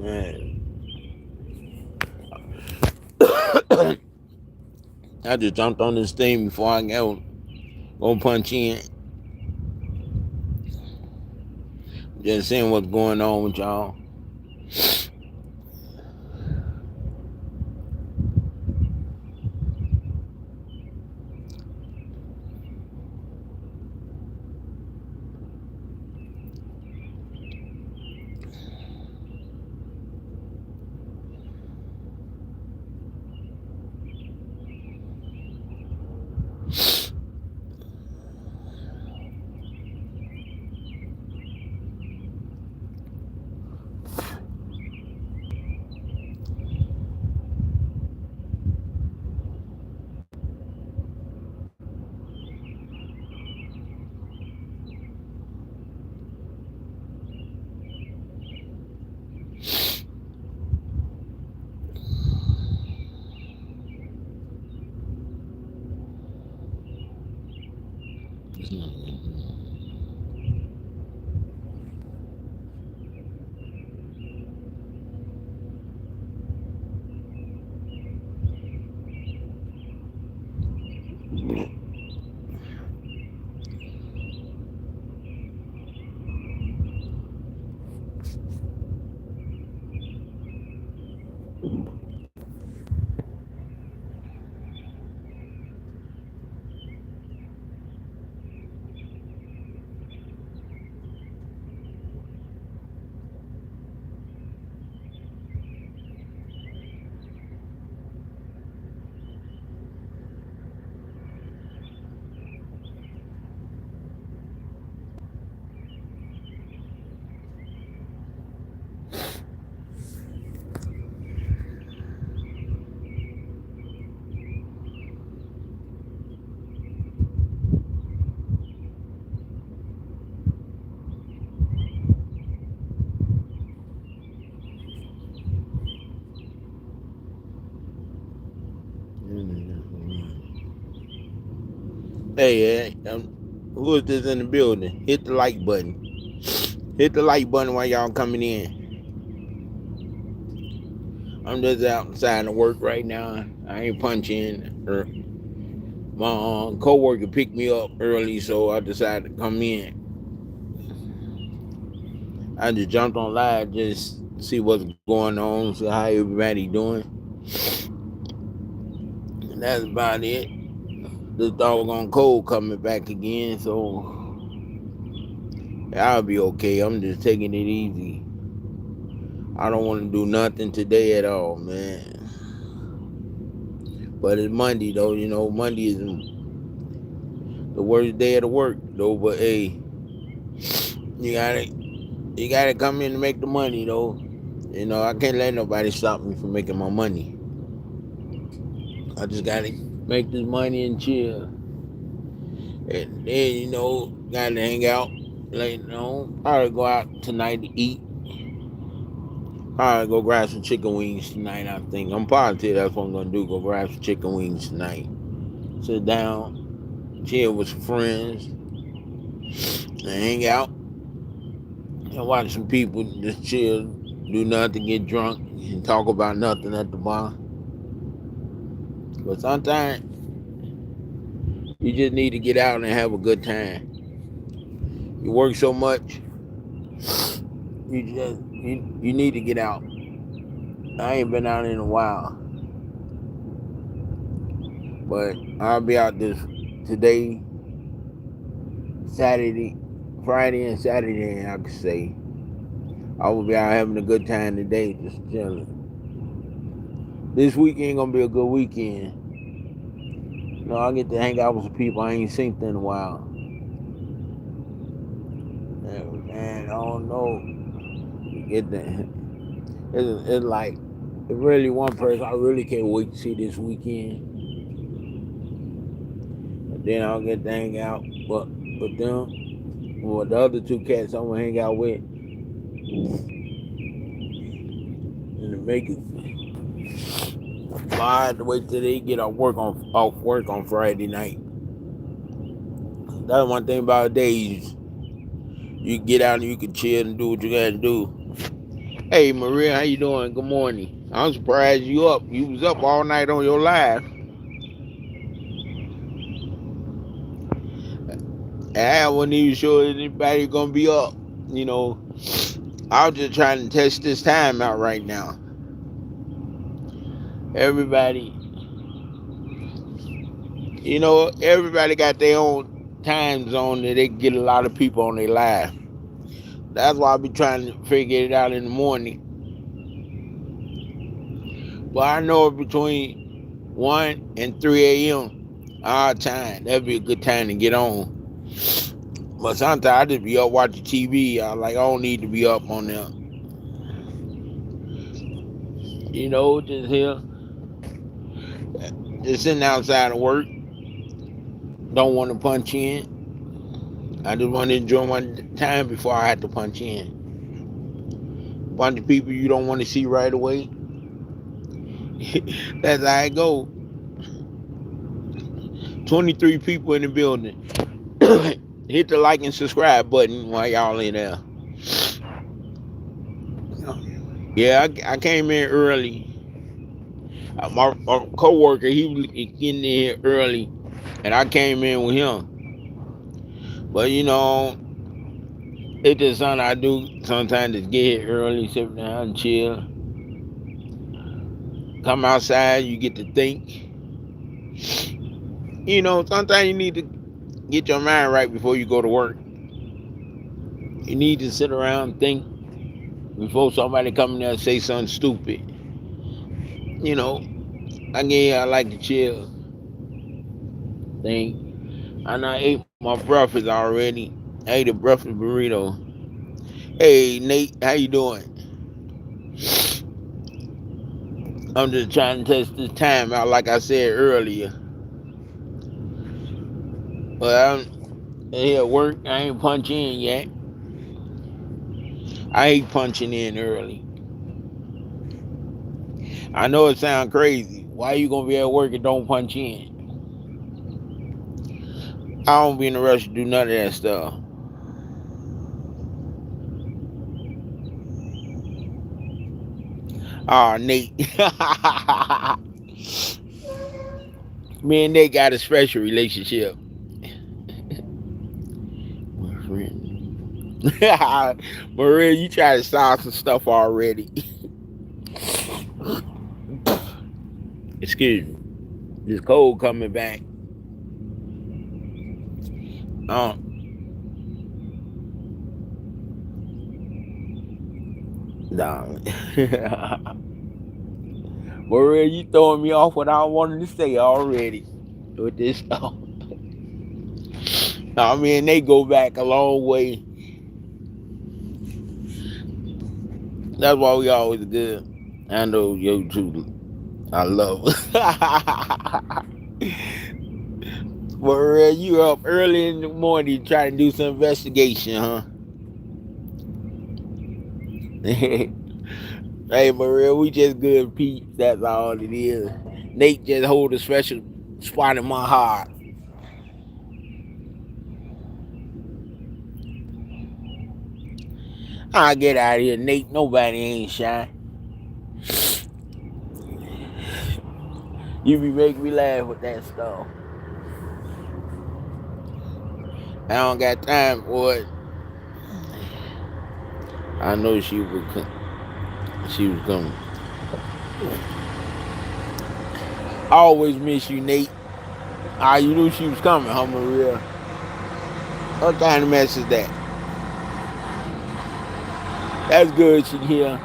Man, I just jumped on this thing before I go punch in. Just seeing what's going on with y'all. Hey, who is this in the building? Hit the like button. Hit the like button while y'all coming in. I'm just outside of work right now. I ain't punching. My coworker picked me up early, so I decided to come in. I just jumped on live, just see what's going on, see how everybody doing. And that's about it. This doggone cold coming back again, so I'll be okay. I'm just taking it easy. I don't want to do nothing today at all, man. But it's Monday, though. You know, Monday is the worst day of the work, though. But hey, you gotta come in to make the money, though. You know, I can't let nobody stop me from making my money. I just gotta make this money and chill. And then, you know, gotta hang out later on. Probably go out tonight to eat. Probably go grab some chicken wings tonight, I think. I'm positive that's what I'm gonna do. Go grab some chicken wings tonight. Sit down, chill with some friends, and hang out. And watch some people just chill, do nothing, get drunk, and talk about nothing at the bar. But sometimes you just need to get out and have a good time. You work so much, you need to get out. I ain't been out in a while, but I'll be out this today, Saturday, Friday and Saturday. I could say I will be out having a good time today, just chilling. This weekend gonna be a good weekend. You know, I get to hang out with some people I ain't seen in a while. Man, I don't know. You get that. It's like it's really one person I really can't wait to see this weekend. And then I'll get to hang out with them. Or the other two cats I'm gonna hang out with. And to make it I have to wait till they get off work on Friday night. That's one thing about days. You get out and you can chill and do what you gotta do. Hey Maria, how you doing? Good morning. I'm surprised you up. You was up all night on your live. And I wasn't even sure anybody gonna be up. You know, I was just trying to test this time out right now. Everybody, everybody got their own time zone that they can get a lot of people on their live. That's why I be trying to figure it out in the morning. But I know between 1 and 3 a.m. our time, that'd be a good time to get on. But sometimes I just be up watching TV. I don't need to be up on there. Just here, just sitting outside of work. Don't want to punch in. I just want to enjoy my time before I have to punch in. Bunch of people you don't want to see right away. That's how it go. 23 people in the building. Hit the like and subscribe button while y'all in there. Yeah, I came in early. My co-worker, he was getting in here early, and I came in with him. But it's just something I do sometimes, is get here early, sit down and chill. Come outside, you get to think. Sometimes you need to get your mind right before you go to work. You need to sit around and think before somebody come in there and say something stupid. Again, I like to chill, think. And I ate my breakfast already. I ate a breakfast burrito. Hey Nate, how you doing? I'm just trying to test this time out, like I said earlier. But I'm here at work. I ain't punch in yet. I hate punching in early. I know it sounds crazy. Why you gonna be at work and don't punch in? I don't be in a rush to do none of that stuff. Oh, Nate. Me and Nate got a special relationship. My friend. Maria, you try to solve some stuff already. Excuse me. This cold coming back. Nah. Maria, you throwing me off what I wanted to say already with this stuff. I mean, they go back a long way. That's why we always good. I know yo too. I love it. Maria, you up early in the morning trying to do some investigation, huh? Hey, Maria, we just good peeps. That's all it is. Nate just hold a special spot in my heart. I get out of here, Nate. Nobody ain't shy. You be making me laugh with that stuff. I don't got time for it. I know she would come. She was coming. I always miss you, Nate. You knew she was coming, huh, Maria? What kind of mess is that? That's good, she here.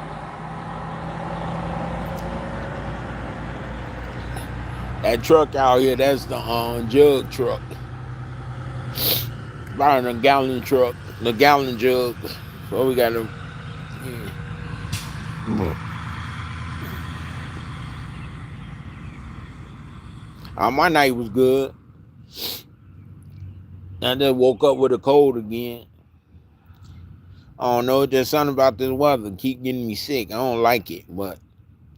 That truck out here, that's the jug truck. Buying a gallon truck, the gallon jug. So we got to. My night was good. I just woke up with a cold again. I don't know, just something about this weather keep getting me sick. I don't like it, but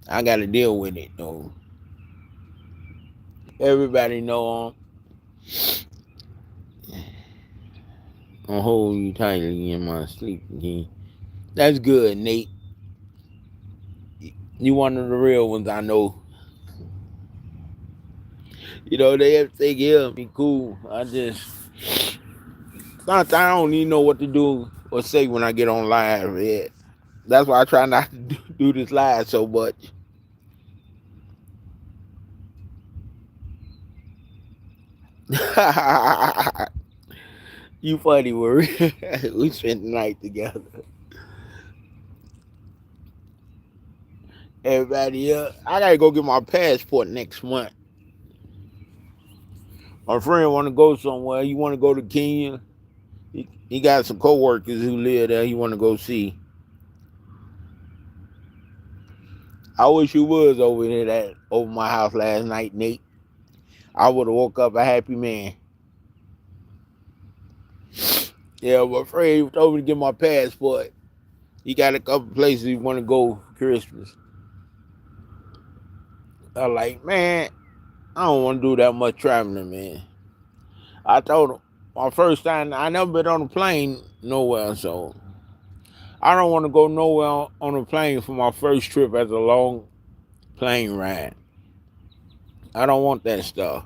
I got to deal with it though. Everybody know I'm holding you tightly in my sleep again. That's good, Nate. You one of the real ones I know. You know, they think yeah, be cool. Sometimes I don't even know what to do or say when I get on live. Yeah. That's why I try not to do this live so much. You funny, Marie. We spent the night together. Everybody else, I gotta go get my passport next month. My friend want to go somewhere. He want to go to Kenya. He got some coworkers who live there. He want to go see. I wish you was over there over my house last night, Nate. I would have woke up a happy man. Yeah, my friend told me to get my passport. He got a couple places he want to go for Christmas. I'm like, man, I don't want to do that much traveling, man. I told him my first time, I never been on a plane nowhere, so I don't want to go nowhere on a plane for my first trip as a long plane ride. I don't want that stuff.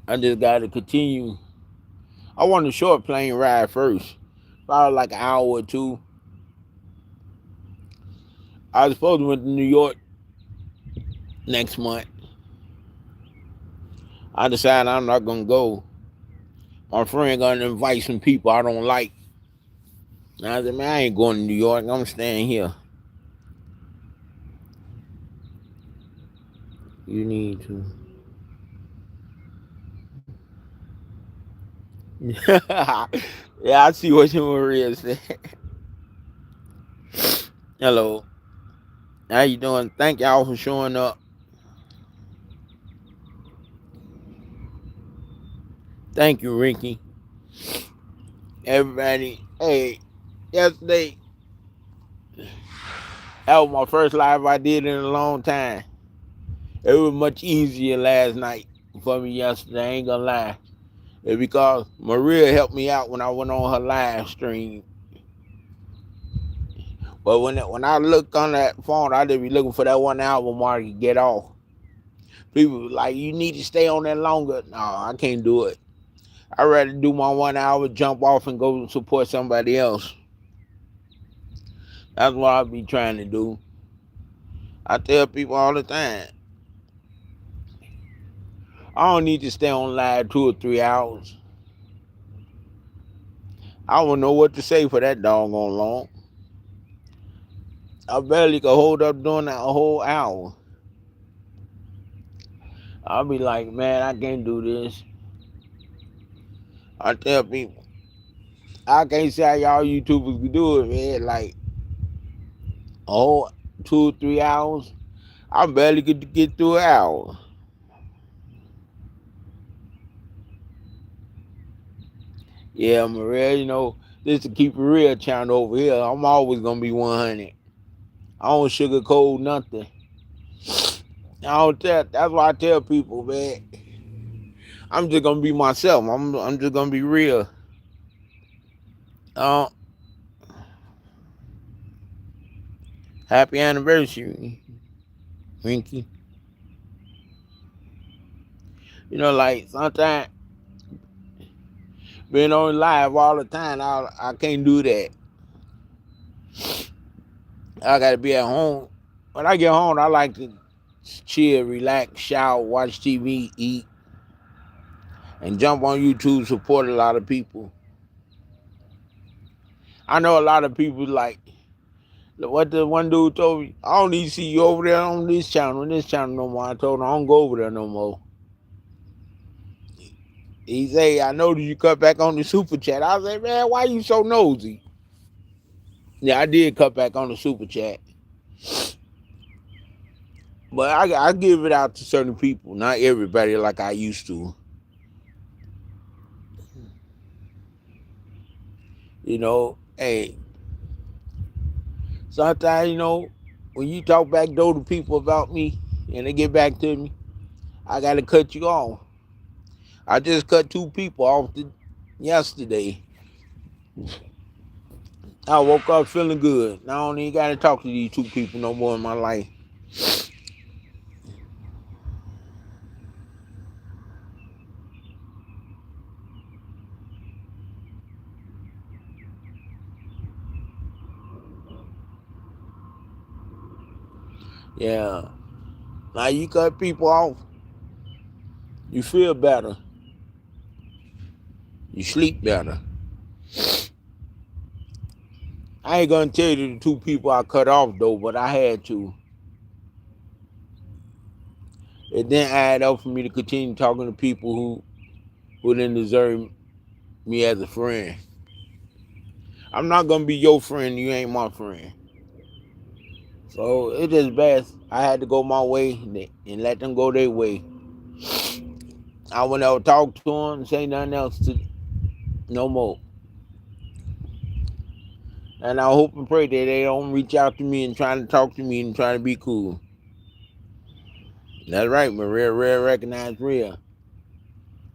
I just got to continue. I want a short plane ride first, probably like an hour or two. I was supposed to went to New York next month. I decided I'm not gonna go. My friend gonna invite some people I don't like. And I said, man, I ain't going to New York. I'm staying here. You need to. Yeah, I see what you Maria said. Hello. How you doing? Thank y'all for showing up. Thank you, Ricky. Everybody. Hey, yesterday, that was my first live I did in a long time. It was much easier last night for me yesterday. I ain't gonna lie. It's because Maria helped me out when I went on her live stream. But when I look on that phone, I just be looking for that 1 hour mark to get off. People like, you need to stay on that longer. No, I can't do it. I'd rather do my 1 hour, jump off, and go support somebody else. That's what I be trying to do. I tell people all the time, I don't need to stay on live 2 or 3 hours. I don't know what to say for that doggone long. I barely could hold up doing that a whole hour. I'll be like, man, I can't do this. I tell people, I can't see how y'all YouTubers can do it, man. Like, a whole 2 or 3 hours. I barely could get through an hour. Yeah, Maria, you know, this to keep it real channel over here. I'm always gonna be 100. I don't sugarcoat nothing. I don't tell. That's why I tell people, man. I'm just gonna be myself. I'm just gonna be real. Happy anniversary, Winky. You know, like sometimes being on live all the time, I can't do that. I gotta be at home. When I get home, I like to chill, relax, shower, watch TV, eat, and jump on YouTube, support a lot of people. I know a lot of people like what the one dude told me. I don't need to see you over there on this channel no more. I told him I don't go over there no more. He say, I know that you cut back on the super chat. I was like, man, why you so nosy? Yeah, I did cut back on the super chat. But I give it out to certain people, not everybody like I used to. You know, hey, sometimes, you know, when you talk back door to people about me and they get back to me, I got to cut you off. I just cut 2 people off yesterday. I woke up feeling good. Now I don't even got to talk to these two people no more in my life. Yeah. Now you cut people off, you feel better. You sleep better. I ain't gonna tell you the two people I cut off though, but I had to. It didn't add up for me to continue talking to people who didn't deserve me as a friend. I'm not gonna be your friend, you ain't my friend. So it is best I had to go my way and let them go their way. I wouldn't ever talk to them, say nothing else to no more. And I hope and pray that they don't reach out to me and try to talk to me and try to be cool. That's right, Maria, real recognize real.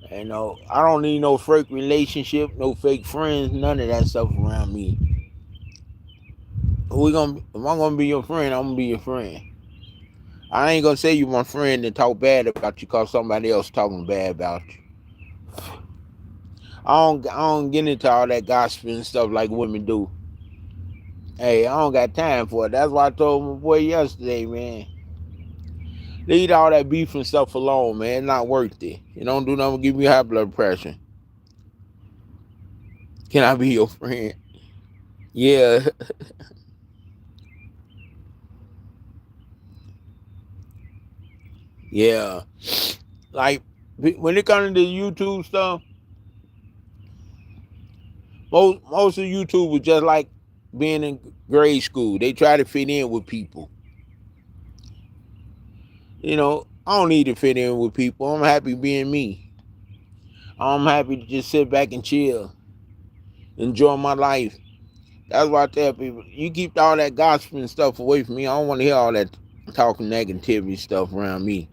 And I don't need no fake relationship, no fake friends, none of that stuff around me. If I'm gonna be your friend, I'm gonna be your friend. I ain't gonna say you my friend and talk bad about you cause somebody else talking bad about you. I don't get into all that gossip and stuff like women do. Hey, I don't got time for it. That's why I told my boy yesterday, man. Leave all that beef and stuff alone, man. It's not worth it. You don't do nothing to give me high blood pressure. Can I be your friend? Yeah. Yeah. Like, when it comes to the YouTube stuff, most of YouTube was just like being in grade school. They try to fit in with people. I don't need to fit in with people. I'm happy being me. I'm happy to just sit back and chill, enjoy my life. That's why I tell people, you keep all that gossip and stuff away from me. I don't want to hear all that talking negativity stuff around me.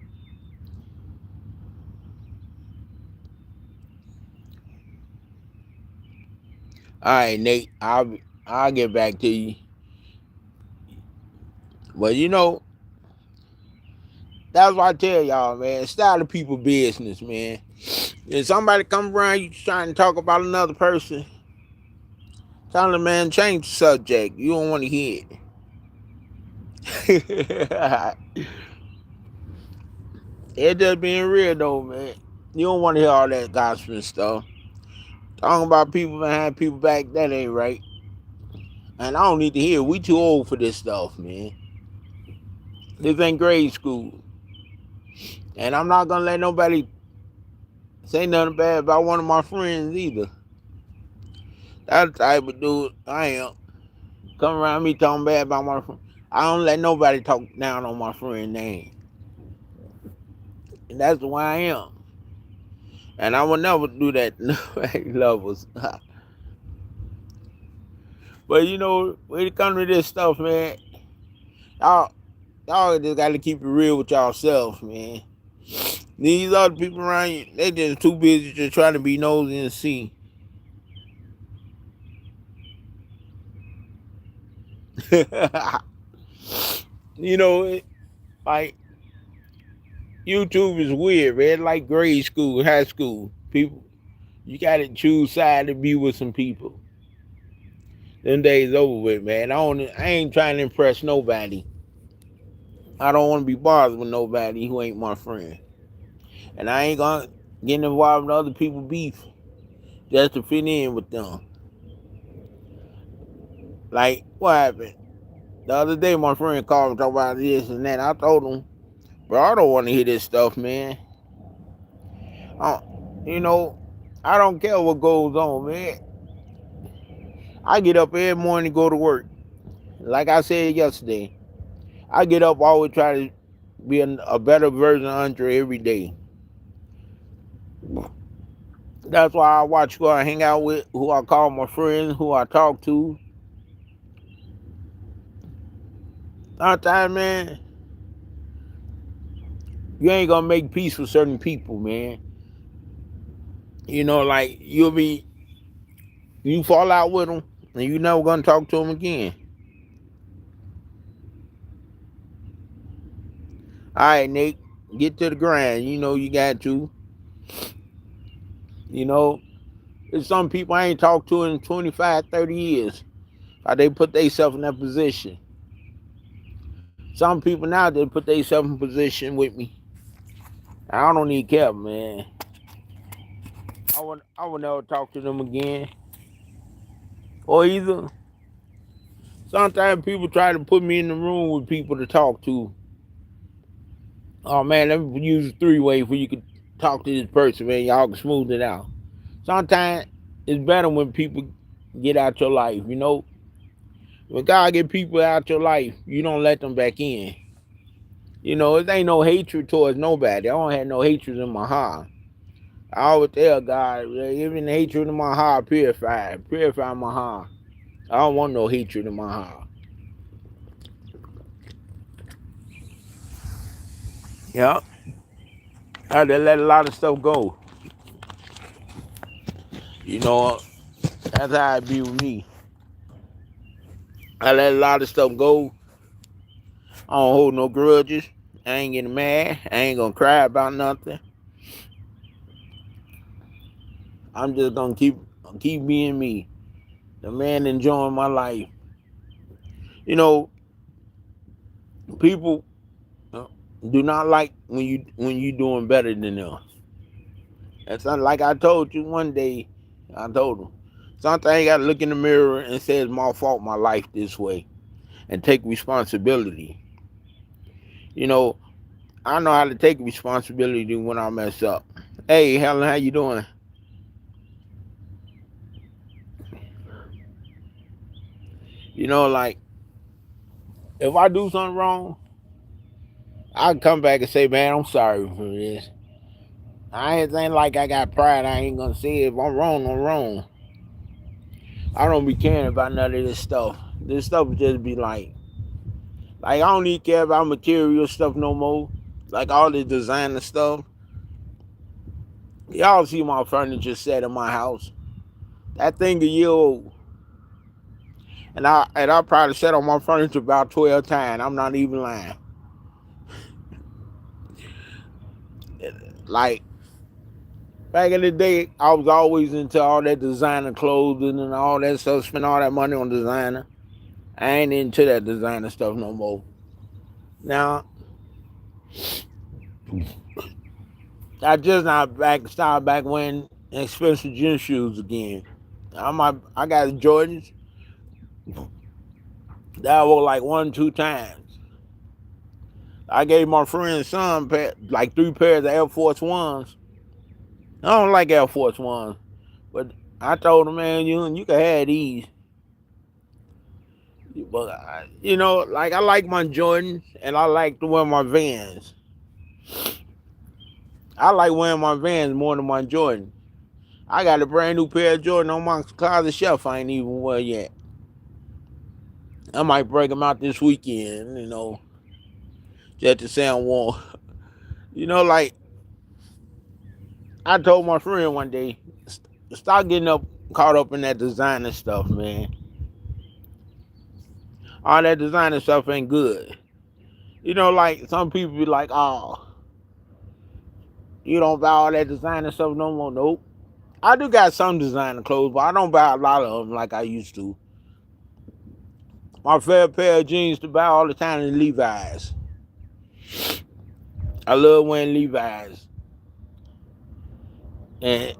All right, Nate, I'll get back to you. But that's why I tell y'all, man, style the people business, man. If somebody come around you trying to talk about another person, tell them, man, change the subject. You don't want to hear it. It just being real though, man. You don't want to hear all that gossip and stuff. Talking about people behind people back, that ain't right. And I don't need to hear it. We too old for this stuff, man. This ain't grade school. And I'm not gonna let nobody say nothing bad about one of my friends either. That's the type of dude I am. Come around me talking bad about my friend. I don't let nobody talk down on my friend name. And that's the way I am. And I will never do that to nobody levels. But when it comes to this stuff, man, y'all just gotta keep it real with yourselves, man. These other people around you, they just too busy just trying to be nosy and see. Like YouTube is weird, man. It's like grade school, high school. People, you gotta choose side to be with some people. Them days over with, man. I ain't trying to impress nobody. I don't want to be bothered with nobody who ain't my friend. And I ain't gonna get involved in other people's beef just to fit in with them. Like, what happened? The other day, my friend called me talking about this and that. I told him, bro, I don't want to hear this stuff, man. I, I don't care what goes on, man. I get up every morning to go to work. Like I said yesterday, I get up always try to be a better version of Andre every day. That's why I watch who I hang out with, who I call my friends, who I talk to. Sometimes, man, you ain't gonna make peace with certain people, man. Like you fall out with them, and you never gonna talk to them again. All right, Nick, get to the grind. You know you got to. You know, there's some people I ain't talked to in 25, 30 years. How they put themselves in that position. Some people now they put themselves in position with me. I don't need help, man. I would never talk to them again. Or either sometimes people try to put me in the room with people to talk to. Oh man, let me use a three-way where you can talk to this person, man. Y'all can smooth it out. Sometimes it's better when people get out your life, you know. When God get people out your life, you don't let them back in. You know, it ain't no hatred towards nobody. I don't have no hatred in my heart. I always tell God, even the hatred in my heart, purify my heart. I don't want no hatred in my heart. Yeah, I had to let a lot of stuff go. You know, that's how it be with me. I let a lot of stuff go. I don't hold no grudges. I ain't getting mad. I ain't gonna cry about nothing. I'm just gonna keep being me, the man enjoying my life. You know, people do not like when you doing better than them. That's not like I told you one day. I told them sometimes you gotta look in the mirror and say it's my fault my life this way and take responsibility. You know, I know how to take responsibility when I mess up. Hey, Helen, how you doing? You know, like if I do something wrong, I can come back and say, man, I'm sorry for this. I ain't think like I got pride. I ain't gonna say if I'm wrong, I'm wrong. I don't be caring about none of this stuff. This stuff would just be I don't even care about material stuff no more. Like all the designer stuff. Y'all see my furniture set in my house. That thing a year old. And I probably sat on my furniture about 12 times. I'm not even lying. Like back in the day, I was always into all that designer clothing and all that stuff, spend all that money on designer. I ain't into that designer stuff no more. Now, I just not back start back wearing expensive gym shoes again. I got Jordans that I wore like 1, 2 times. I gave my friend's son like 3 pairs of Air Force Ones. I don't like Air Force Ones, but I told him, man, you can have these. But you know, like I like my Jordans and I like to wear my Vans. I like wearing my Vans more than my Jordan. I got a brand new pair of Jordan on my closet shelf. I ain't even wear yet. I might break them out this weekend. You know, just to say I won't. You know, like I told my friend one day, stop getting caught up in that designer stuff, man. All that designer stuff ain't good. You know, like some people be like, oh, you don't buy all that designer stuff no more. Nope. I do got some designer clothes, but I don't buy a lot of them like I used to. My favorite pair of jeans to buy all the time is Levi's. I love wearing Levi's. And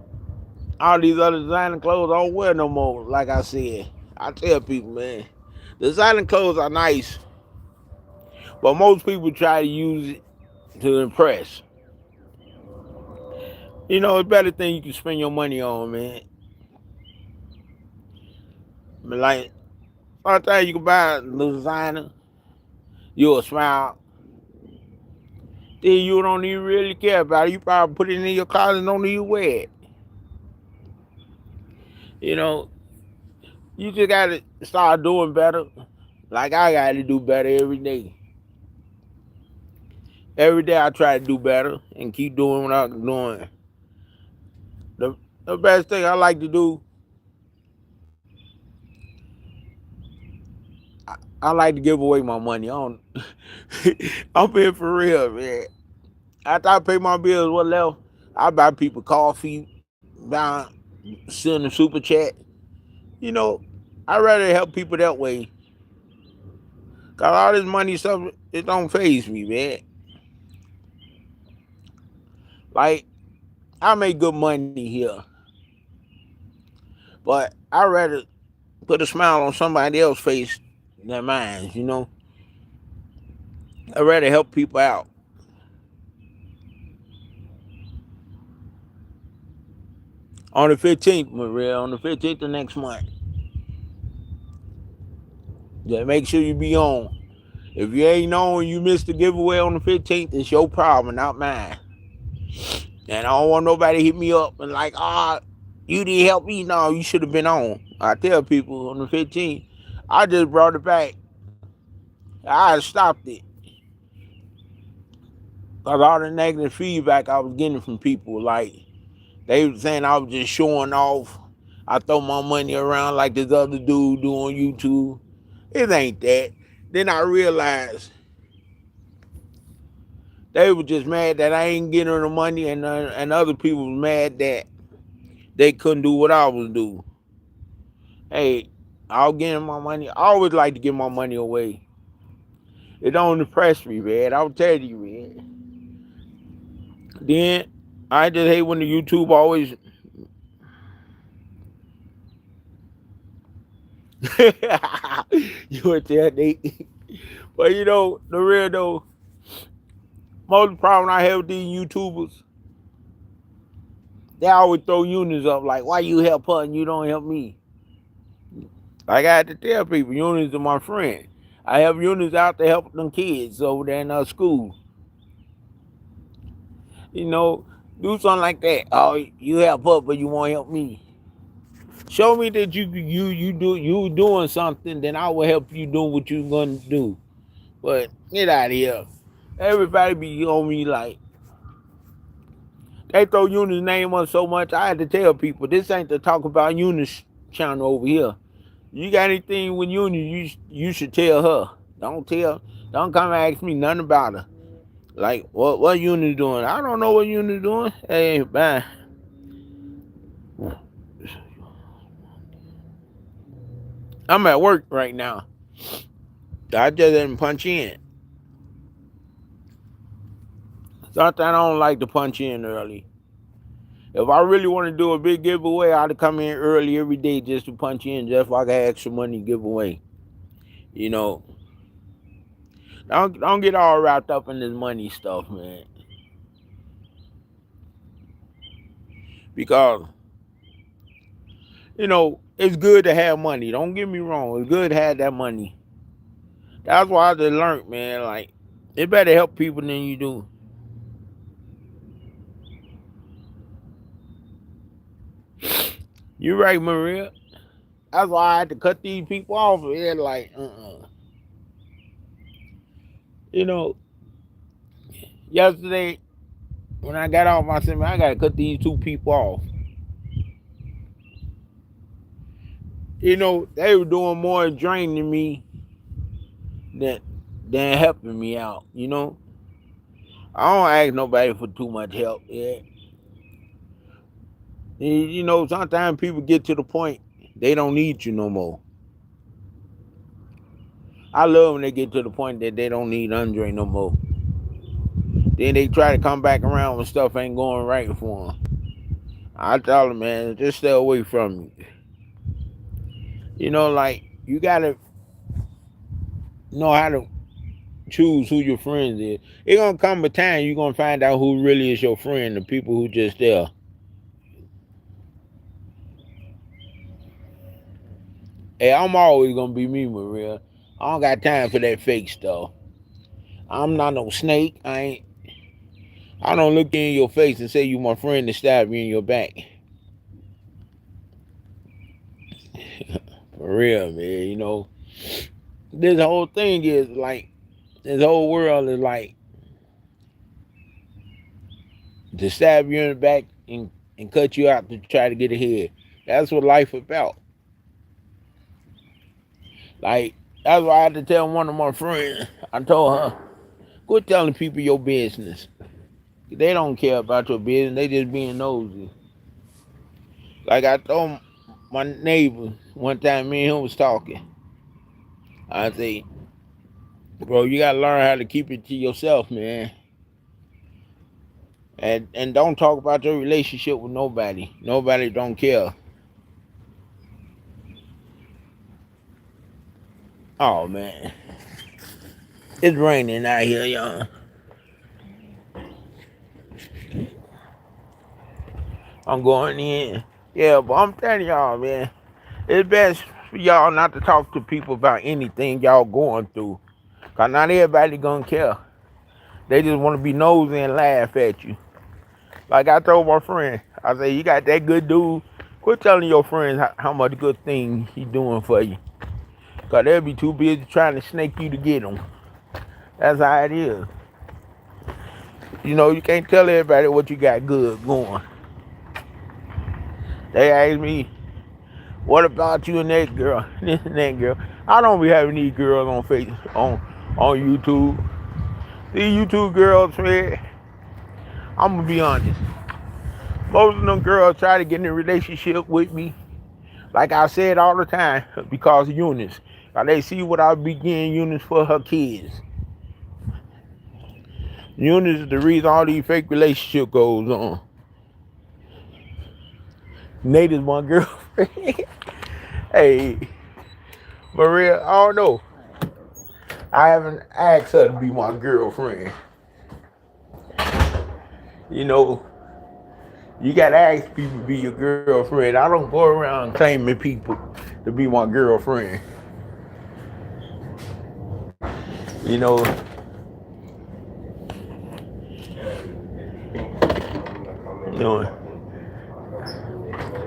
all these other designer clothes I don't wear no more, like I said. I tell people, man, designer clothes are nice, but most people try to use it to impress. You know, it's better thing you can spend your money on, man. But like, sometimes you can buy a designer, you'll smile. Then you don't even really care about it. You probably put it in your closet and don't even wear it. You know, you just gotta start doing better. Like I gotta do better every day. Every day I try to do better and keep doing what I'm doing. The, the best thing I like to do I like to give away my money. I don't. I'm being for real, man. After I pay my bills, what left? I buy people coffee, buy, send a super chat. You know, I rather help people that way. Cause all this money stuff, it don't phase me, man. Like I make good money here, but I rather put a smile on somebody else's face than mine. You know, I rather help people out. On the 15th, Maria, on the 15th of next month, just make sure you be on. If you ain't on, you missed the giveaway on the 15th. It's your problem, not mine. And I don't want nobody to hit me up and like, you didn't help me. No, you should have been on. I tell people on the 15th, I just brought it back. I stopped it. Because all the negative feedback I was getting from people, like, they were saying I was just showing off. I throw my money around like this other dude do on YouTube. It ain't that. Then I realized they were just mad that I ain't getting the money, and other people was mad that they couldn't do what I was doing. Hey, I'll get my money. I always like to give my money away. It don't impress me, man. I'll tell you, man. Then I just hate when the YouTube always you would tell Nate. But you know, the real though, most problem I have with these YouTubers, they always throw units up like, why you help her and you don't help me? Like I had to tell people, units are my friend. I have units out to help them kids over there in school. You know, do something like that. Oh, you help her, but you won't help me. Show me that you doing something, then I will help you doing what you gonna do. But get out of here. Everybody be on me like they throw Eunice's name on so much. I had to tell people this ain't to talk about Eunice channel over here. You got anything with Eunice, you should tell her. Don't come and ask me nothing about her. Like what Eunice doing? I don't know what Eunice doing. Hey, man. I'm at work right now. I just didn't punch in. Sometimes I don't like to punch in early. If I really want to do a big giveaway, I'd come in early every day just to punch in, just so I got extra money to give away. You know, don't get all wrapped up in this money stuff, man. Because you know it's good to have money. Don't get me wrong, it's good to have that money. That's why I just learned, man. Like it better help people than you do. You're right, Maria. That's why I had to cut these people off. Yeah, like, You know, yesterday when I got off, I said, man, I gotta cut these two people off. You know, they were doing more draining me than than helping me out. You know, I don't ask nobody for too much help. Yeah, you know, sometimes people get to the point they don't need you no more. I love when they get to the point that they don't need Andre no more. Then they try to come back around when stuff ain't going right for them. I tell them, man, just stay away from me. You know, like you gotta know how to choose who your friends is. It's gonna come a time you're gonna find out who really is your friend, the people who just there. Hey, I'm always gonna be me, Maria. I don't got time for that fake stuff. I'm not no snake. I don't look in your face and say you my friend and stab you in your back. For real, man. You know, this whole thing is like this whole world is like to stab you in the back and cut you out to try to get ahead. That's what life about. Like That's why I had to tell one of my friends. I told her, quit telling people your business. They don't care about your business. They just being nosy. Like I told my neighbor one time, me and him was talking. I say, bro, you gotta learn how to keep it to yourself, man. And don't talk about your relationship with nobody. Nobody don't care. Oh man, it's raining out here, y'all. I'm going in. Yeah, but I'm telling y'all, man, it's best for y'all not to talk to people about anything y'all going through. Cause not everybody gonna care. They just want to be nosy and laugh at you. Like I told my friend, I said, you got that good dude. Quit telling your friends how much good thing he doing for you. Cause they'll be too busy trying to snake you to get them. That's how it is. You know, you can't tell everybody what you got good going. They ask me, what about you and that girl? This and that girl. I don't be having these girls on on YouTube. These YouTube girls, man, I'm gonna be honest. Most of them girls try to get in a relationship with me. Like I said all the time, because of Eunice. Now they see what I be getting Eunice for her kids. Eunice is the reason all these fake relationship goes on. Nate is my girlfriend. Hey, Maria, I don't know. I haven't asked her to be my girlfriend. You know, you gotta ask people to be your girlfriend. I don't go around claiming people to be my girlfriend. You know, you know.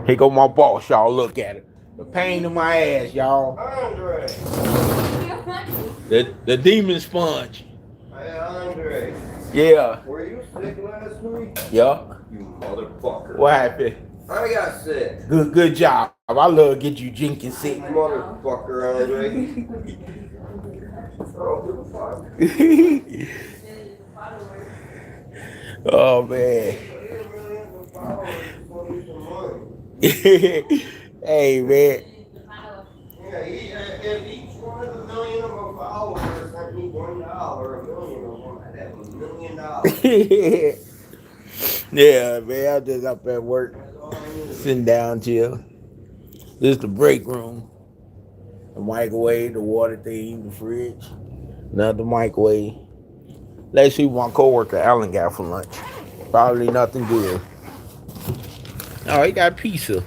Here go my boss, y'all. Look at it. The pain in my ass, y'all. Andre. The demon sponge. Hey, Andre. Yeah. Were you sick last week? Yeah. You motherfucker. What happened? I got sick. Good job. I love get you Jenkins sick. Motherfucker, Andre. Oh, give a fuck. Oh man. Hey man. Yeah, if each one of the million of my followers sent me $1, a million of them, I'd have $1 million. Yeah, man. I'm just up at work, sitting down, chill. This is the break room. The microwave, the water thing, the fridge. Another microwave. Let's see what my coworker Alan got for lunch. Probably nothing good. Oh, he got pizza.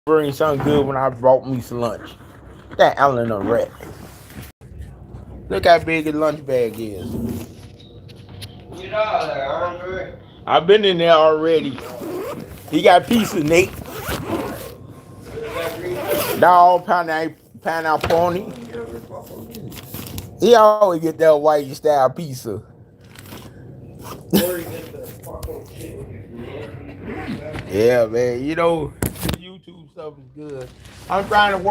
Bring something good when I brought me some lunch. That Alan a rat. Look how big his lunch bag is. Get out of there, Andre. I've been in there already. He got pizza, Nate. Dog, pineapple pony. He always get that white style pizza. Yeah, man. You know, the YouTube stuff is good. I'm trying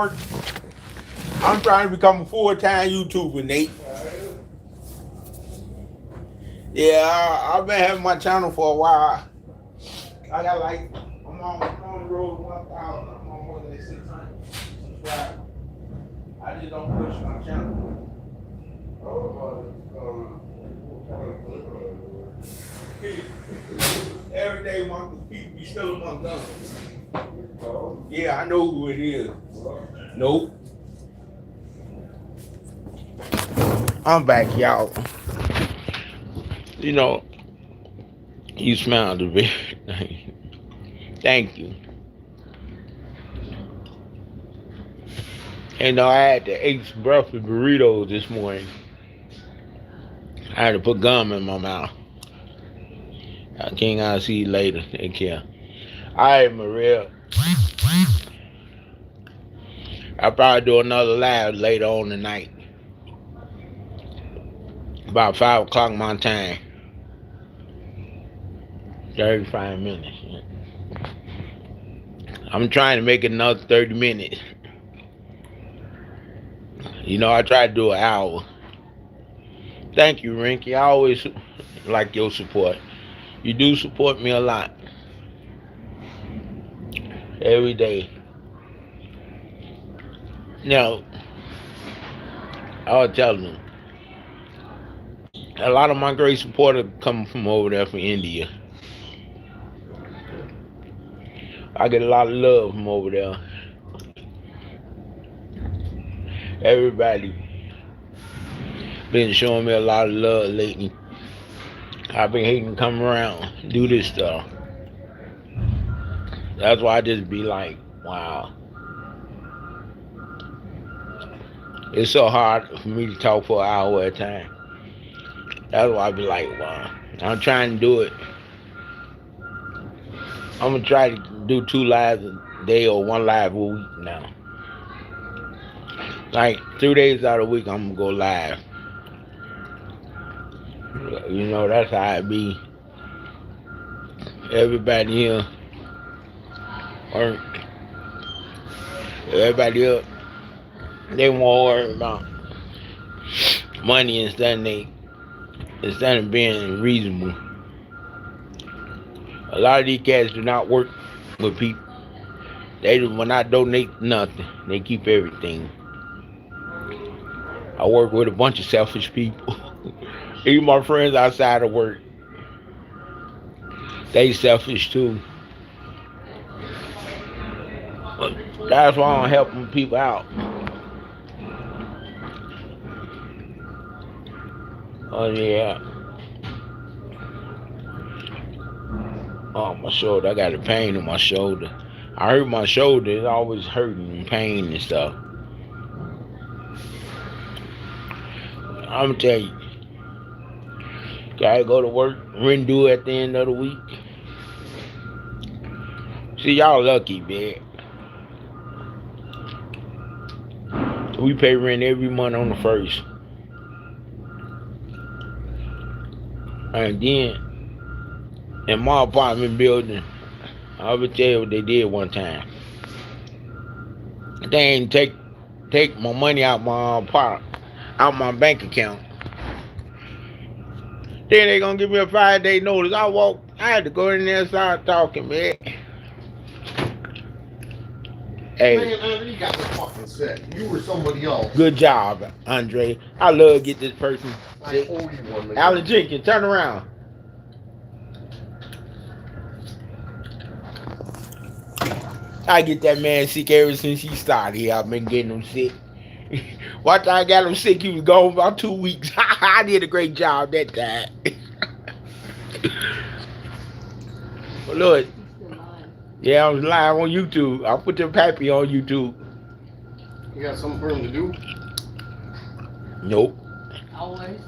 to become a full-time YouTuber, Nate. Yeah, I've been having my channel for a while. I got like, I'm on the road to 1,000. I'm on more than 600 subscribers. I just don't push my channel. Every day, people be stealing my guns. Yeah, I know who it is. Nope. I'm back, y'all. You know, you smiled a bit. Thank you. And I had to eat breakfast burritos this morning. I had to put gum in my mouth. I can't see you later. Take care. All right, Maria. I'll probably do another live later on tonight. About 5 o'clock my time. 35 minutes. I'm trying to make it another 30 minutes. You know, I try to do an hour. Thank you, Rinky. I always like your support. You do support me a lot. Every day. Now, I was telling them, a lot of my great supporters come from over there from India. I get a lot of love from over there. Everybody been showing me a lot of love lately. I've been hating to come around, do this stuff. That's why I just be like, wow. It's so hard for me to talk for an hour at a time. That's why I be like, wow. I'm trying to do it. I'm gonna try to do 2 lives a day or 1 live a week now. Like 3 days out of the week, I'm gonna go live. You know, that's how it be. Everybody here, or everybody up, they won't worry about money instead of being reasonable. A lot of these cats do not work with people. They will not donate nothing. They keep everything. I work with a bunch of selfish people. Even my friends outside of work, they selfish too. But that's why I'm helping people out. Oh yeah. Oh, my shoulder. I got a pain in my shoulder. I hurt my shoulder. It's always hurting and pain and stuff. I'm going to tell you. Gotta go to work, redo at the end of the week. See, y'all lucky, man. We pay rent every month on the 1st. And then, in my apartment building, I will tell you what they did one time. They ain't take my money out out my bank account. Then they gonna give me a 5-day notice. I had to go in there and start talking, man. Hey, man, Andre, you got me fucking sick. You were somebody else. Good job, Andre. I love to get this person. I owe you one, man. Alan Jenkins, turn around. I get that man sick ever since he started here. I've been getting him sick. One time I got him sick, he was gone about 2 weeks. I did a great job that time. But look, yeah, I was live on YouTube. I put the pappy on YouTube. You got something for him to do? Nope. Always.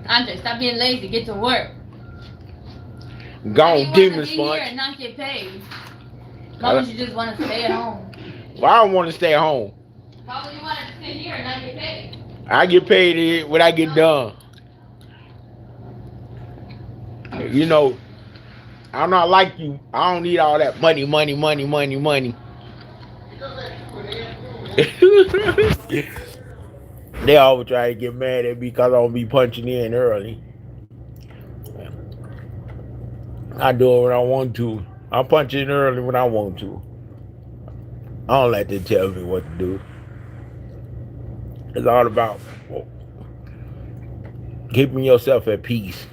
Andre, stop being lazy. Get to work. Gone, give me here sponge. and not get paid. Why would you just want to stay at home? Well, I don't want to stay at home. Why would you want to sit here and not get paid? I get paid when I get done. You know, I'm not like you. I don't need all that money. They always try to get mad at me because I don't be punching in early. I do it when I want to. I punch in early when I want to. I don't let them tell me what to do. It's all about keeping yourself at peace.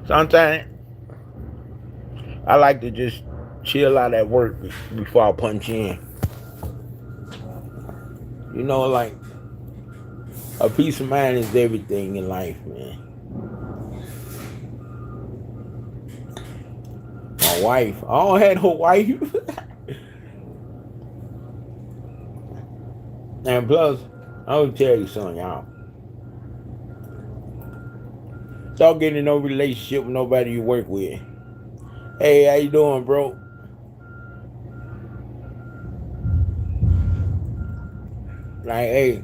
Sometimes I like to just chill out at work before I punch in. You know, like, a peace of mind is everything in life, man. My wife. I don't have no wife. And plus, I'm gonna tell you something, y'all. Don't get in no relationship with nobody you work with. Hey, how you doing, bro? Like, hey,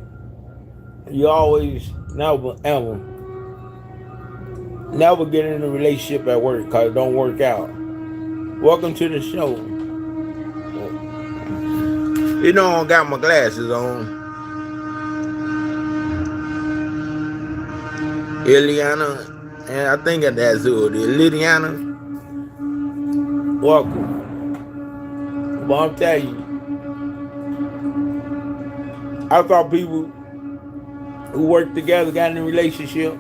you always never get in a relationship at work because it don't work out. Welcome to the show. You know I don't got my glasses on. Ileana, and I think that's who it is. Liliana, welcome. But I'm telling you, I thought people who worked together got in a relationship,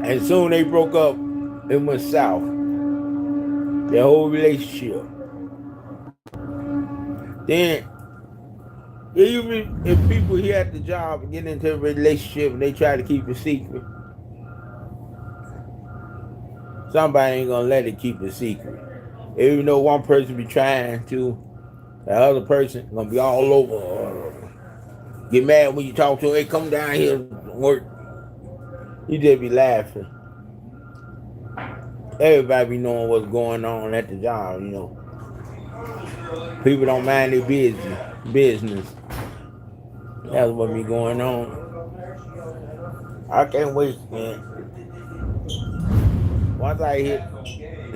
and soon they broke up. It went south. Their whole relationship. Then, even if people here at the job get into a relationship and they try to keep it secret, somebody ain't gonna let it keep it secret. Even though one person be trying to, the other person gonna be all over. Get mad when you talk to him. Hey, come down here and work. You just be laughing. Everybody be knowing what's going on at the job, you know. People don't mind their business. That's what be going on. I can't wait, man. Once I hit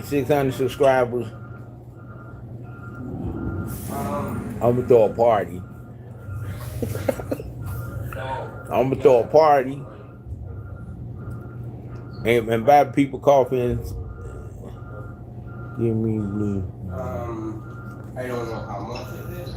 600 subscribers, I'm gonna throw a party. I'm gonna throw a party and buy people coffee and give me blue. I don't know how much it is.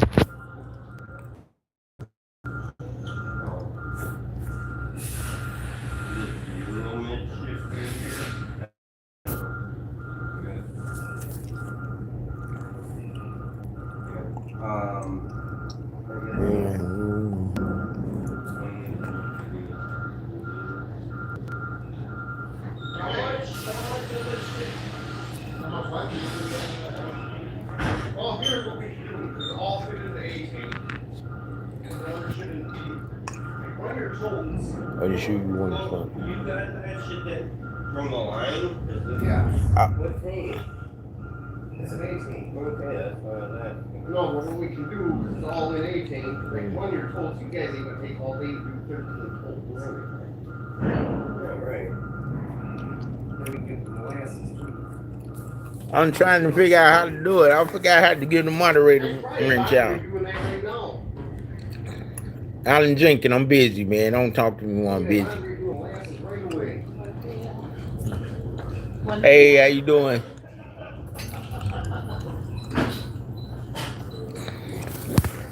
Well, here's what we should do. We should all fit in the A tank. And the other shit in the B. When you're told. I just shoot you one stuff. You got that shit that from the line? Yeah. What tank? It's an A tank. Okay, that's why that. No, but what we can do is all in A tank. Like when you're told, you guys even take all day to do 13 tolls and everything. Yeah, right. Then we get the molasses too. I'm trying to figure out how to do it. I forgot how to give the moderator wrench out. We're doing that right now. Alan Jenkins, I'm busy, man. Don't talk to me while I'm busy. We're doing molasses right away. Hey, how you doing?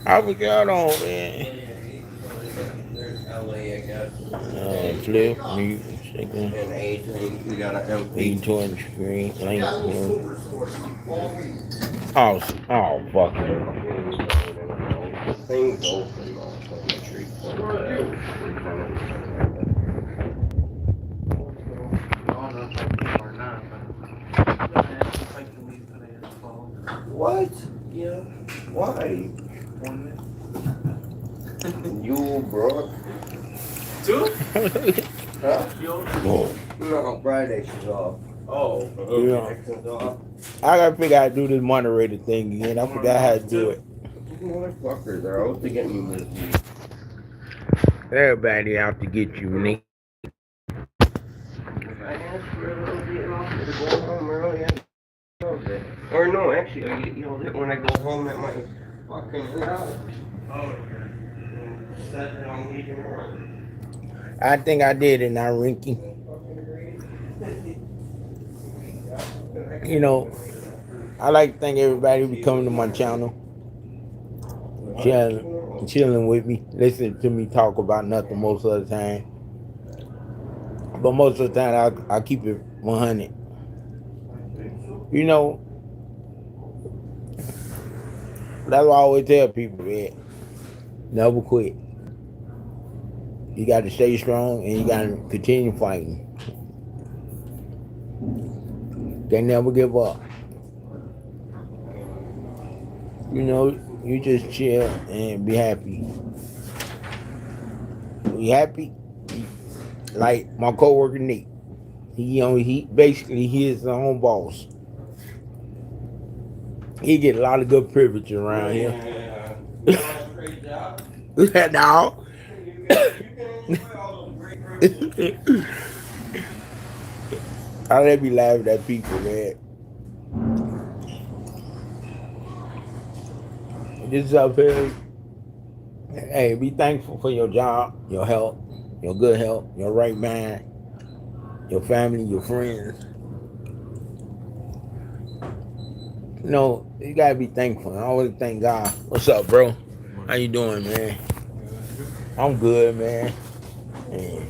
I forgot on, man. There's LA, I guess. Flip, mute, second. And A tank, we got an MP. Lean toward the screen. Link. Got a little silver source. All we. Oh, fucking. The thing's open though, so make sure you What do you want to do? What? Yeah. Why? You, bro. Two? Huh? Oh. No, Friday she's off. Oh. Yeah. Nixon's off. I gotta figure out how to do this moderator thing again. I forgot how to do it. These motherfuckers are out to get me this week. Everybody out to get you, Nick. If I ask for a little bit off to go home early, I know that. Or no, actually, I get yelled at when I go home at my fucking house. Oh, Said that I'm leaving early. I think I did it now, Rinky. You know, I like to thank everybody who be coming to my channel, chilling with me, listening to me talk about nothing most of the time. But most of the time, I keep it 100. You know, that's what I always tell people, man. Never quit. You got to stay strong and you got to continue fighting. They never give up. You know, you just chill and be happy. You happy? Like my coworker Nick. He basically he is his own boss. He get a lot of good privilege around here. Yeah. Great job. No. You can enjoy all those great privileges. I let me laugh at people, man. This up here. Hey, be thankful for your job, your health, your good health, your right mind, your family, your friends. You know, you gotta be thankful. I always thank God. What's up, bro? How you doing, man? I'm good, man. And,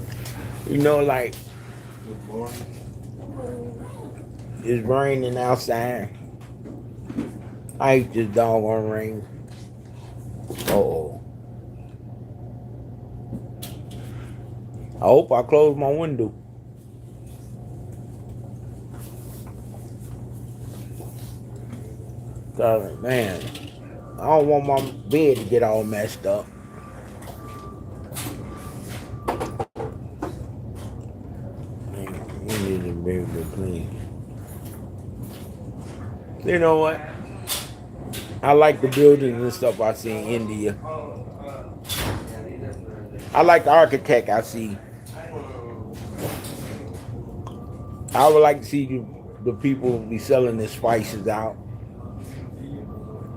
you know, like it's raining outside. I hate this doggone rain. Oh, I hope I close my window. Cause man, I don't want my bed to get all messed up. Man, you need to be able to clean. You know what? I like the buildings and stuff I see in India. I like the architect I see. I would like to see the people be selling their spices out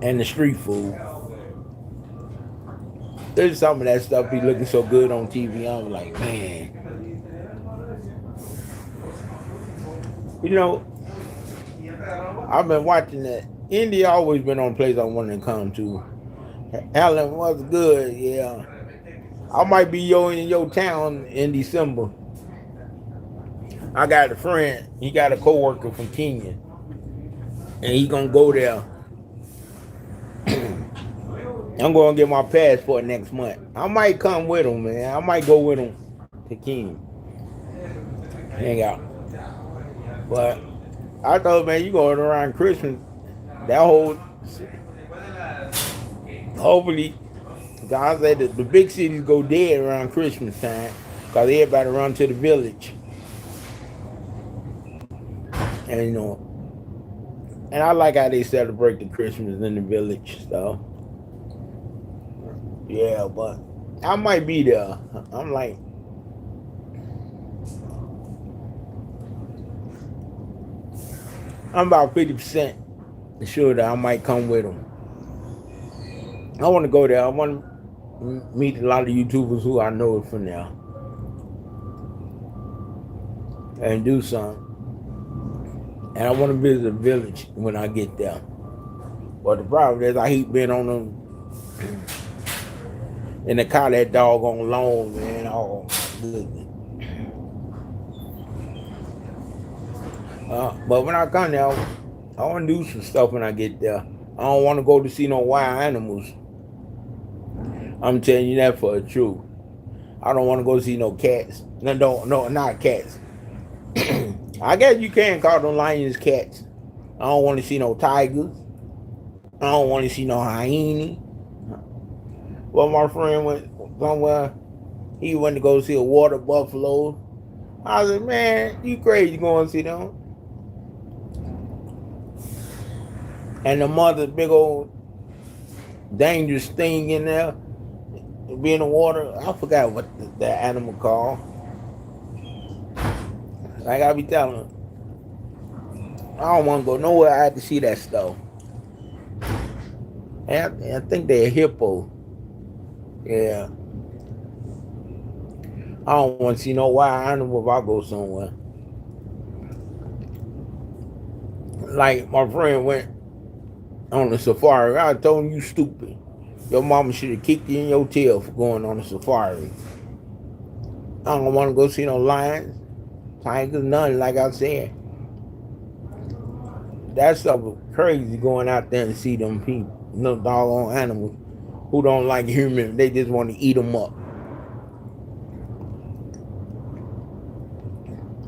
and the street food. There's some of that stuff be looking so good on TV. I'm like, man. You know, I've been watching that. India always been on a place I want to come to. Helen was good, yeah. I might be in your town in December. I got a friend, he got a coworker from Kenya. And he gonna go there. I'm gonna get my passport next month. I might come with him, man. I might go with him to Kenya. Hang out. But I thought, man, you going around Christmas, that whole, hopefully, God said that the big cities go dead around Christmas time because everybody run to the village. And you know, and I like how they celebrate the Christmas in the village stuff. Yeah, but I might be there. I'm like, I'm about 50% sure that I might come with them. I want to go there. I want to meet a lot of YouTubers who I know from there and do something. And I want to visit the village when I get there. But the problem is I hate being on them in the car that doggone long, man. Oh, goodness. But when I come there, I want to do some stuff when I get there. I don't want to go to see no wild animals. I'm telling you that for the truth. I don't want to go see no cats. No, not cats. I guess you can call them lions cats. I don't want to see no tigers. I don't want to see no hyena. Well, my friend went somewhere. He went to go see a water buffalo. I said, man, you crazy going to see them? And the mother, big old dangerous thing in there, be in the water. I forgot what the animal called. Like I be telling them, I don't want to go nowhere. I have to see that stuff. And I think they're a hippo. Yeah. I don't want to see no wild animal if I go somewhere. Like my friend went on the safari. I told him, you stupid. Your mama should have kicked you in your tail for going on a safari. I don't want to go see no lions, tigers, none, like I said. That stuff is crazy going out there and see them people, no doggone animals who don't like humans. They just want to eat them up.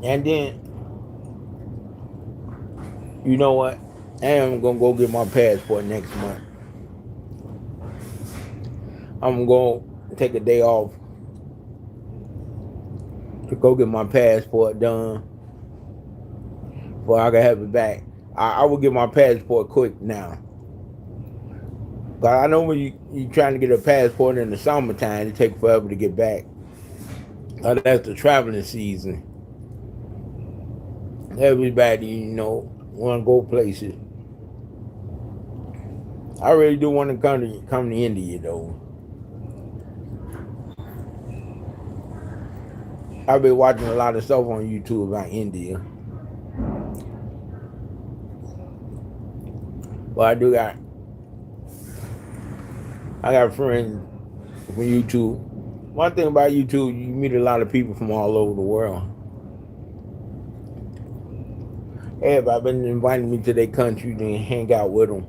And then, you know what? I am going to go get my passport next month. I'm going to take a day off to go get my passport done before I can have it back. I will get my passport quick now. But I know when you trying to get a passport in the summertime, it takes forever to get back. That's the traveling season. everybody, want to go places. I really do want to come to India though. I've been watching a lot of stuff on YouTube about India. But I got friends from YouTube. One thing about YouTube, you meet a lot of people from all over the world. Everybody been inviting me to their country to hang out with them.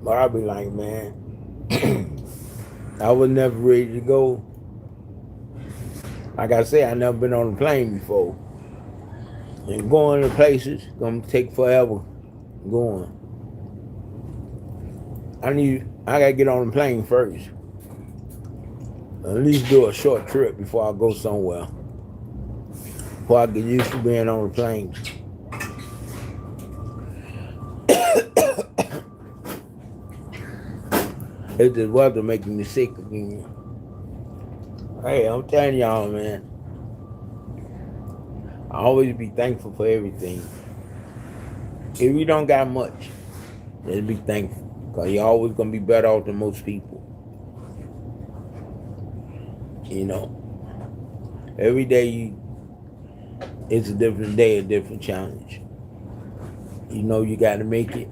But I'll be like, man, I was never ready to go. Like I said, I never been on a plane before. And going to places gonna take forever going. I gotta get on the plane first. At least do a short trip before I go somewhere. Before I get used to being on the plane. It's this weather making me sick again. Hey, I'm telling y'all, man. I always be thankful for everything. If you don't got much, just be thankful. Because you're always going to be better off than most people. Every day it's a different day, a different challenge. You got to make it.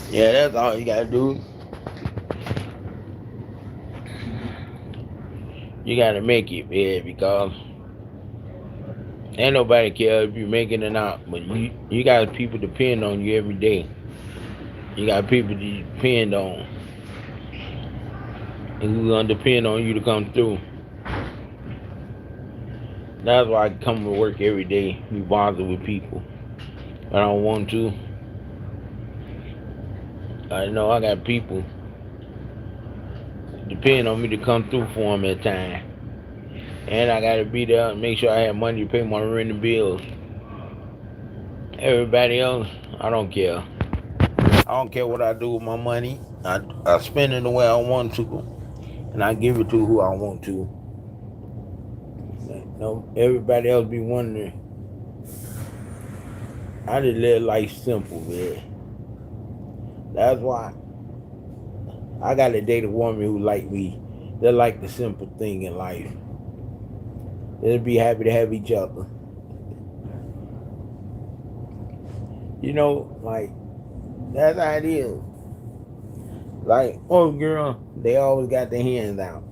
Yeah, that's all you got to do. You got to make it, man, because ain't nobody care if you make it or not. But you got people depend on you every day. You got people to depend on. And who's going to depend on you to come through. That's why I come to work every day, be bothered with people. I don't want to. I know I got people depend on me to come through for them at times. And I got to be there and make sure I have money to pay my rent and bills. Everybody else, I don't care. I don't care what I do with my money. I spend it the way I want to. And I give it to who I want to. Everybody else be wondering. I just live life simple, man. That's why I got to date a woman who like me. They like the simple thing in life. They'll be happy to have each other. That's how it is. Like, oh girl, they always got their hands out.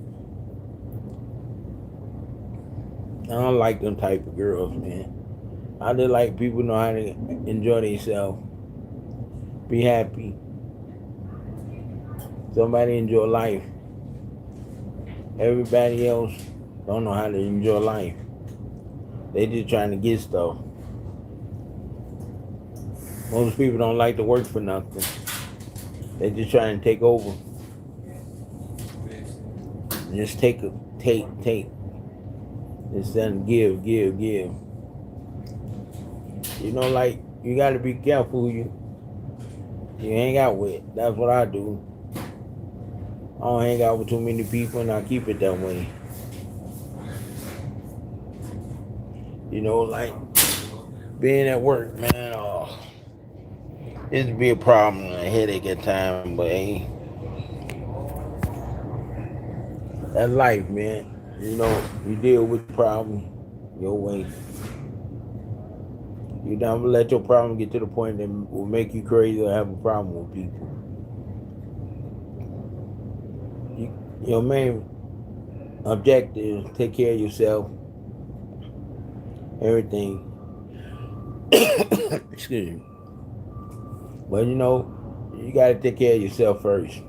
I don't like them type of girls, man. I just like people know how to enjoy themselves. Be happy. Somebody enjoy life. Everybody else don't know how to enjoy life. They just trying to get stuff. Most people don't like to work for nothing. They just trying to take over. Just take. Instead of give. You gotta be careful who you hang out with. That's what I do. I don't hang out with too many people and I keep it that way. Being at work, man, it'd be a problem, a headache at times, but hey, that's life, man. You deal with problems your way. You don't let your problem get to the point that will make you crazy or have a problem with people. Your main objective is take care of yourself. Everything. Excuse me. But you gotta take care of yourself first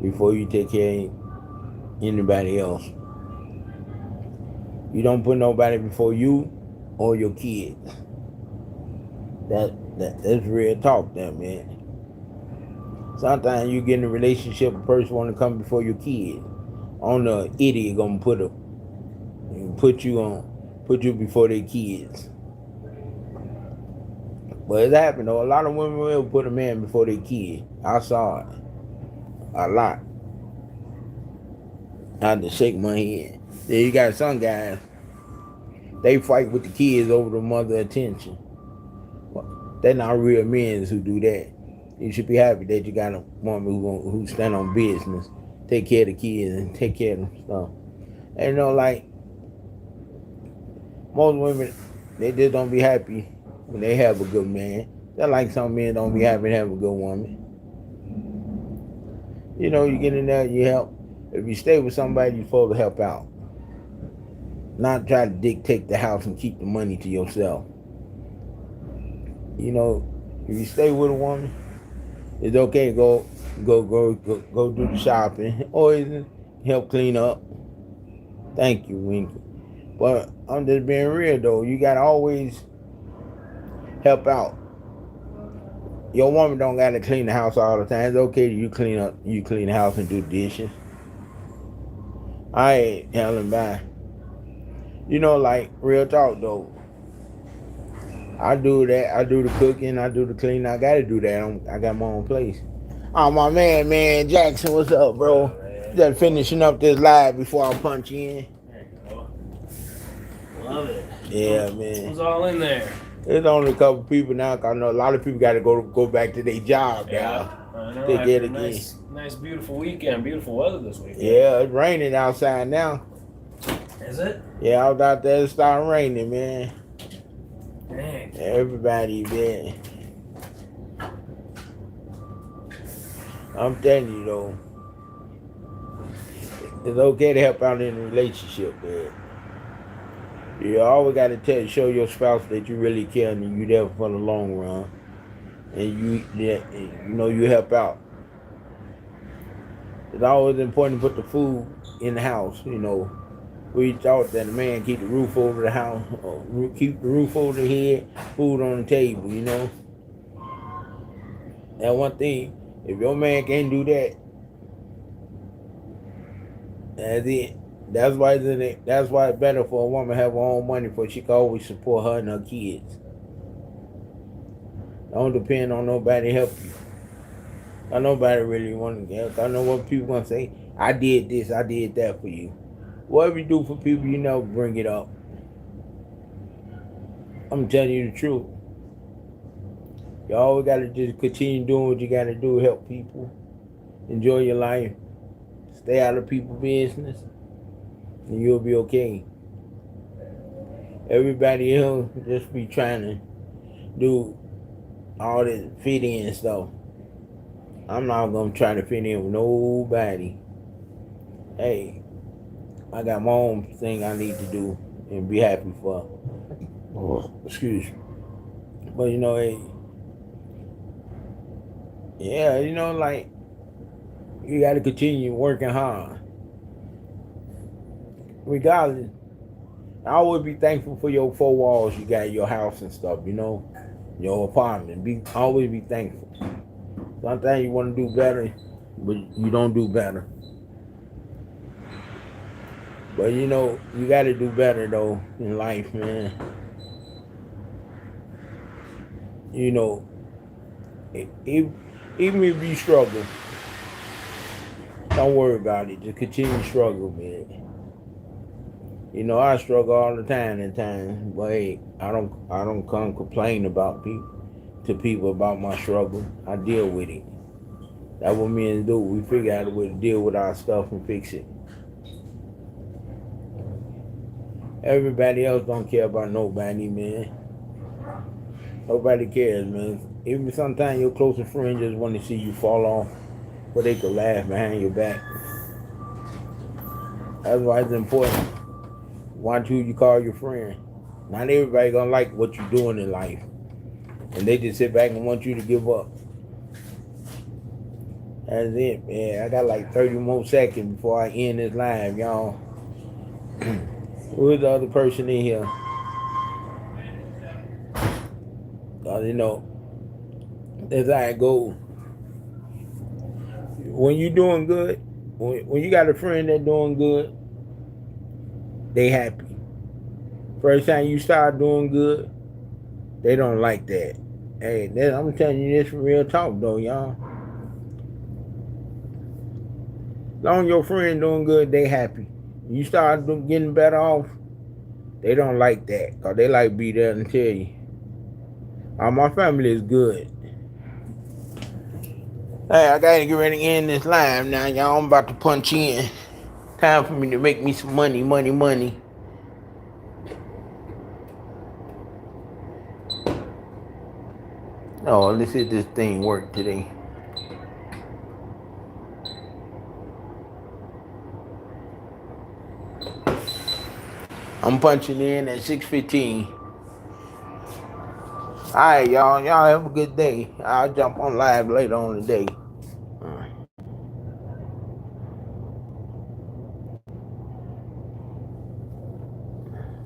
before you take care of anybody else. You don't put nobody before you or your kids. That's real talk there, man. Sometimes you get in a relationship, a person want to come before your kids. On the idiot gonna put you before their kids. But it happened though. A lot of women will put a man before their kid. I saw it a lot. I had to shake my head. Then you got some guys, they fight with the kids over the mother attention. They're not real men who do that. You should be happy that you got a woman who stand on business, take care of the kids and take care of them stuff. And you know, like most women, they just don't be happy when they have a good man. Just like some men don't be happy to have a good woman. You know, you get in there, you help. If you stay with somebody, you're supposed to help out. Not try to dictate the house and keep the money to yourself. You know, if you stay with a woman, it's okay to go do the shopping or even help clean up. Thank you, Winky. But I'm just being real though. You gotta always help out. Your woman don't gotta clean the house all the time. It's okay to you clean the house and do dishes. I ain't telling by. You know, like real talk though. I do that. I do the cooking. I do the cleaning. I gotta do that. I got my own place. Oh my man Jackson, what's up, bro? Just finishing up this live before I punch you in. There you go. Love it. Yeah, man. Who's all in there? There's only a couple people now. Cause I know a lot of people got to go back to their job now. Yeah, I know. Take After it a again. nice, beautiful weekend. Beautiful weather this weekend. Yeah, it's raining outside now. Is it? Yeah, I was out there. It started raining, man. Dang. Everybody, man. I'm telling you though, it's okay to help out in a relationship, man. You always got to show your spouse that you really care and you there for the long run, and you help out. It's always important to put the food in the house. You know, we thought that a man keep the roof over the house, keep the roof over the head, food on the table. You know, that one thing. If your man can't do that, that's it. That's why it's better for a woman to have her own money, for she can always support her and her kids. Don't depend on nobody to help you. Nobody really want to help. I know what people gonna say. I did this, I did that for you. Whatever you do for people, you never bring it up. I'm telling you the truth. You always gotta just continue doing what you gotta do, help people, enjoy your life, stay out of people's business, and you'll be okay. Everybody else just be trying to do all this fit in stuff. I'm not gonna try to fit in with nobody. Hey, I got my own thing I need to do and be happy for. Excuse me. But you know, hey, yeah, you know, like, you got to continue working hard. Regardless, I always be thankful for your four walls you got in your house and stuff, you know, your apartment. Always be thankful. Sometimes you want to do better, but you don't do better. But you know, you got to do better though in life, man. You know, even if you struggle, don't worry about it. Just continue to struggle, man. You know, I struggle all the time at times, but hey, I don't come complain about people about my struggle. I deal with it. That's what men do. We figure out a way to deal with our stuff and fix it. Everybody else don't care about nobody, man. Nobody cares, man. Even sometimes your closest friends just want to see you fall off, but they could laugh behind your back. That's why it's important. Watch who you call your friend. Not everybody gonna like what you're doing in life, and they just sit back and want you to give up. That's it, man. I got like 30 more seconds before I end this live, y'all. Who's the other person in here? You know, that's how it goes. When you doing good, when you got a friend that's doing good, they happy. First time you start doing good, they don't like that. Hey, I'm telling you this from real talk though, y'all. Long as your friend doing good, they happy. You start getting better off, they don't like that. Because they like be there and tell you. My family is good. Hey, I gotta get ready to end this live now, y'all. I'm about to punch in. Time for me to make me some money. Oh, let's see if this thing worked today. I'm punching in at 6:15. All right, y'all. Y'all have a good day. I'll jump on live later on today.